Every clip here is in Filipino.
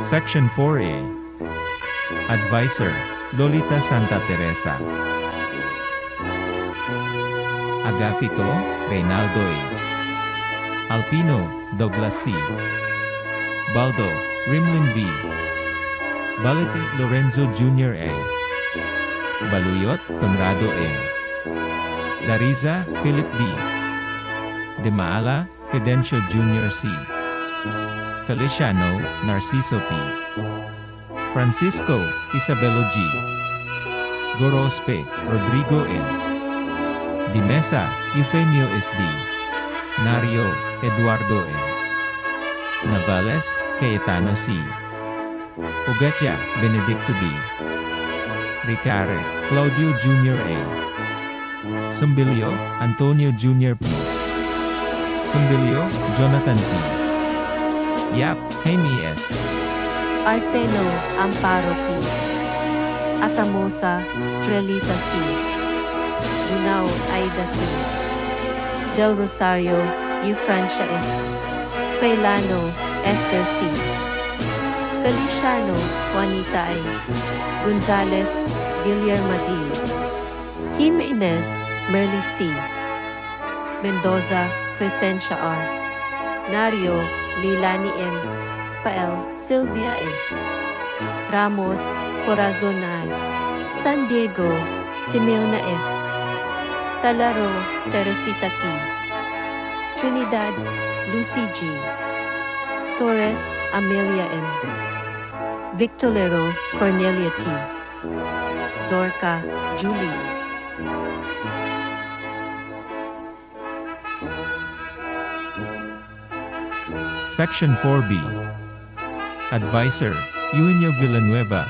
Section 4A. Advisor, Lolita Santa Teresa. Agapito, Reynaldo A. Alpino, Douglas C. Baldo, Rimlin B. Balete, Lorenzo Jr. A. Baluyot, Conrado M. Dariza, Philip D. De Maala, Fidencio Jr. C. Feliciano, Narciso P. Francisco, Isabelo G. Gorospe, Rodrigo M. Dimesa, Eufemio S.D. Nario, Eduardo M. Navales, Cayetano C. Ugatya, Benedicto B. Ricare, Claudio Jr. A. Sumbilio, Antonio Jr. P. Sumbilio, Jonathan P. Yap, Jaime S. Arseno, Amparo P. Atamosa, Strelita C. Gunao, Aida C. Del Rosario, Eufrancia F. Failano, Esther C. Feliciano, Juanita A. Gonzales, Guillermo D. Jimenez, Merly C. Mendoza, Crescencia R. Nario, Lilani M. Pael, Sylvia A. Ramos, Corazon I. San Diego, Simeona F. Talaro, Teresita T. Trinidad, Lucy G. Torres, Amelia M. Victolero, Cornelia T. Zorca, Julie. Section 4B. Advisor, Eugenio Villanueva.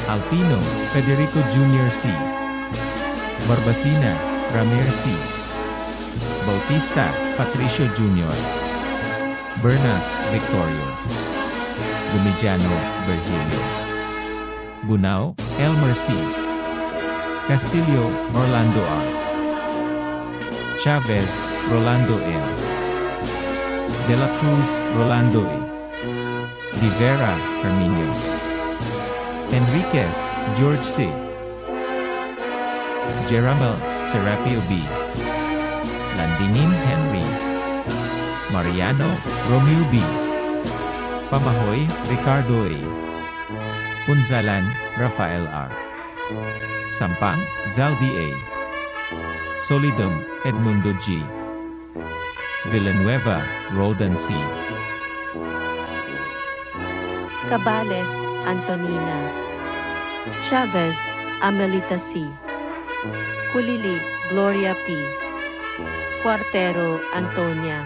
Alpino, Federico Jr. C. Barbacina, Ramir C. Bautista, Patricio Jr. Bernas, Victorio. Gumidiano, Virgilio. Bunao, Elmer C. Castillo, Orlando R. Chavez, Rolando M. De la Cruz, Rolando E. Rivera, Herminio. Enriquez, George C. Jeramel, Serapio B. Landinin, Henry. Mariano, Romeo B. Pamahoy, Ricardo A. Punzalan, Rafael R. Sampang, Zaldi A. Solidum, Edmundo G. Villanueva, Roldan C. Cabales, Antonina. Chavez, Amelita C. Kulili, Gloria P. Cuartero, Antonia.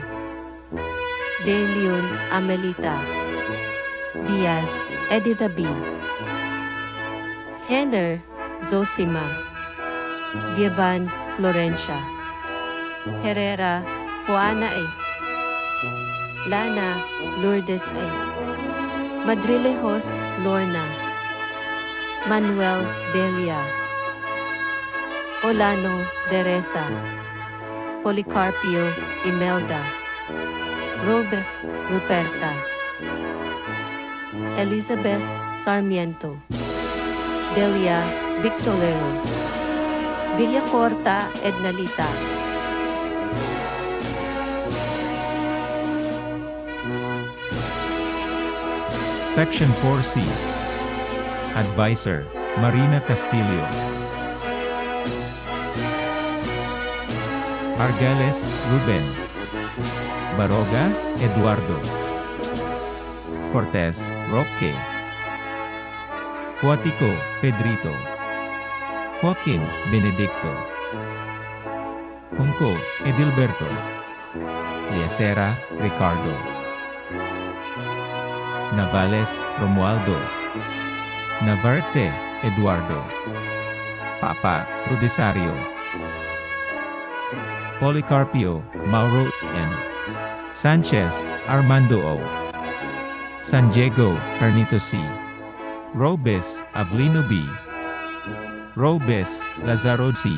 De Leon, Amelita. Diaz, Edita B. Henner, Zosima. Dievan, Florencia. Herrera, Juana A. Lana, Lourdes A. Madrilejos, Lorna. Manuel, Delia. Olano, Teresa. Policarpio, Imelda. Robes, Ruperta. Elizabeth, Sarmiento. Delia, Victolero. Villacorta, Ednalita. Section 4C. Advisor, Marina Castillo. Argales, Ruben. Baroga, Eduardo. Cortez, Roque. Cuatico, Pedrito. Joaquin, Benedicto. Junco, Edilberto. Liacera, Ricardo. Navales, Romualdo. Navarte, Eduardo. Papa, Rudisario. Policarpio, Mauro N. Sanchez, Armando O. San Diego, Hernito C. Robes, Avelino B. Robes, Lazaro C.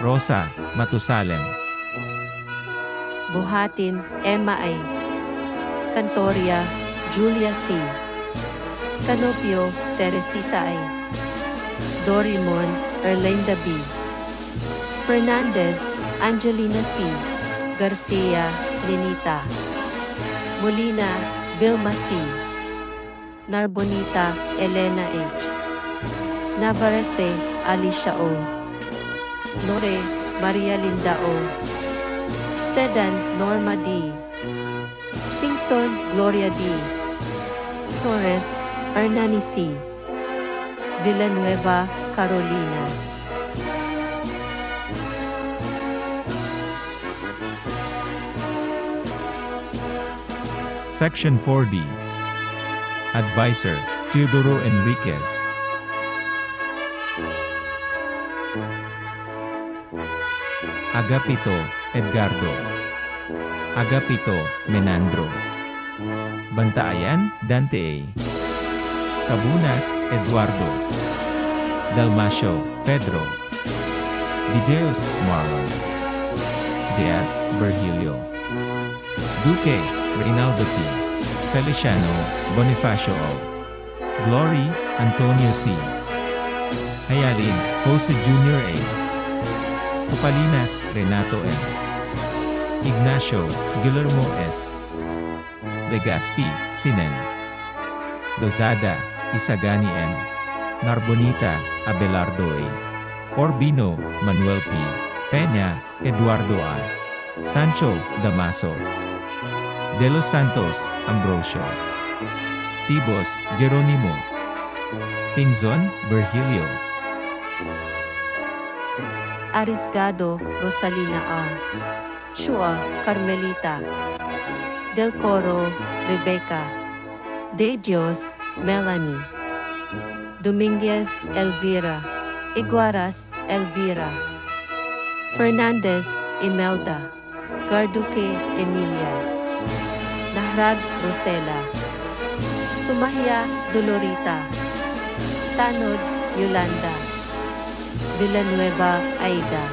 Rosa, Matusalem. Buhatin, Emma A. Cantoria, Julia C. Canopio, Teresita A. Dorimon, Erlinda B. Fernandez, Angelina C. Garcia, Lenita. Molina, Vilma C. Narbonita, Elena H. Navarrete, Alicia O. Nore, Maria Linda O. Sedan, Norma D. Singson, Gloria D. Torres, Hernani C. Villanueva, Carolina. Section 4D. Advisor, Teodoro Enriquez. Agapito, Edgardo. Agapito, Menandro. Bantaayan, Dante A. Cabunas, Eduardo. Dalmasio, Pedro. Videos, Marlon. Diaz, Virgilio. Duque, Reynaldo P. Feliciano, Bonifacio O. Glory, Antonio C. Hayalin, Jose Jr. A. Cupalinas, Renato M. Ignacio, Guillermo S. Legazpi, Sinen. Lozada, Isagani M. Narbonita, Abelardo A. Orbino, Manuel P. Peña, Eduardo A. Sancho, Damaso. De los Santos, Ambrosio. Tibos, Jeronimo. Tingzon, Virgilio. Arisgado, Rosalina A. Shua, Carmelita. Del Coro, Rebecca. De Dios, Melanie. Dominguez, Elvira. Iguaras, Elvira. Fernandez, Imelda. Garduque, Emilia. Nahrag, Rosela. Sumahia, Dolorita. Tanod, Yolanda. Villanueva, Aida.